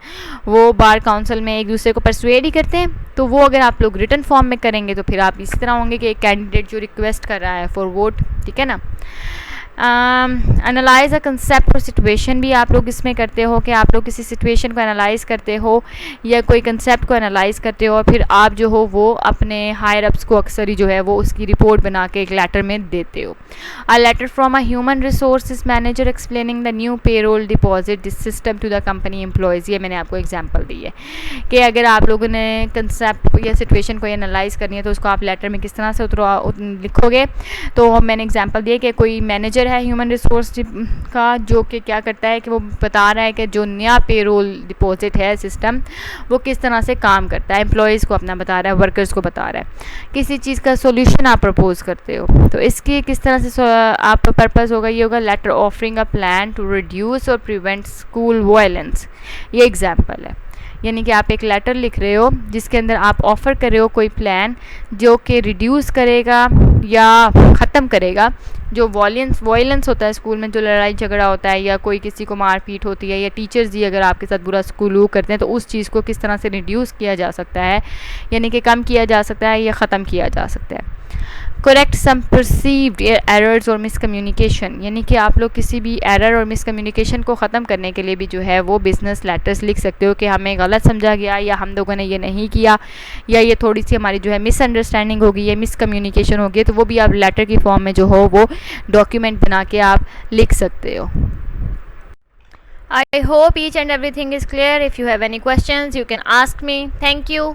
[SPEAKER 1] वो बार काउंसिल में एक दूसरे को परसुएड ही करते हैं। तो वो अगर आप लोग रिटन फॉर्म में करेंगे तो फिर आप इसी तरह होंगे कि एक कैंडिडेट जो रिक्वेस्ट कर रहा है फॉर वोट, ठीक है ना। एनालाइज अ कंसेप्ट और सिचुएशन भी आप लोग इसमें करते हो कि आप लोग किसी सिचुएशन को एनालाइज करते हो या कोई कंसेप्ट को एनालाइज करते हो और फिर आप जो हो वो अपने हायर अप्स को अक्सर ही जो है वो उसकी रिपोर्ट बना के एक लेटर में देते हो। A letter from a human resources manager explaining the new payroll deposit system to the company employees, ये मैंने आपको एग्जाम्पल दी है कि अगर आप लोगों ने कंसेप्ट या सिचुएशन को एनालाइज करनी है तो उसको आप लेटर में किस तरह से लिखोगे। तो मैंने एग्जाम्पल दिया कि कोई मैनेजर है ह्यूमन रिसोर्स का जो कि क्या करता है कि वो बता रहा है कि जो नया पेरोल डिपॉजिट है सिस्टम वो किस तरह से काम करता है, एम्प्लॉयज़ को अपना बता रहा है, वर्कर्स को बता रहा है, किसी चीज़ का सॉल्यूशन आप प्रपोज करते हो तो इसकी किस तरह से आप पर्पस होगा, ये होगा letter offering a plan to reduce और प्रिवेंट स्कूल वायलेंस। ये एग्जाम्पल है, यानी कि आप एक लेटर लिख रहे हो जिसके अंदर आप ऑफ़र कर रहे हो कोई प्लान जो कि रिड्यूस करेगा या ख़त्म करेगा जो वायलेंस होता है स्कूल में, जो लड़ाई झगड़ा होता है या कोई किसी को मारपीट होती है या टीचर्स ही अगर आपके साथ बुरा सलूक करते हैं तो उस चीज़ को किस तरह से रिड्यूस किया जा सकता है, यानी कि कम किया जा सकता है या ख़त्म किया जा सकता है। करेक्ट सम परसीव्ड एरर्स और मिसकम्युनिकेशन, यानी कि आप लोग किसी भी एरर और मिसकम्युनिकेशन को ख़त्म करने के लिए भी जो है वो बिज़नेस लेटर्स लिख सकते हो कि हमें गलत समझा गया या हम लोगों ने ये नहीं किया या ये थोड़ी सी हमारी जो है मिसअंडरस्टैंडिंग होगी या मिसकम्युनिकेशन होगी, तो वो भी आप लेटर की फॉर्म में जो हो वो डॉक्यूमेंट बना के आप लिख सकते हो। I hope each and everything is clear. If you have any questions, you can ask me. Thank you.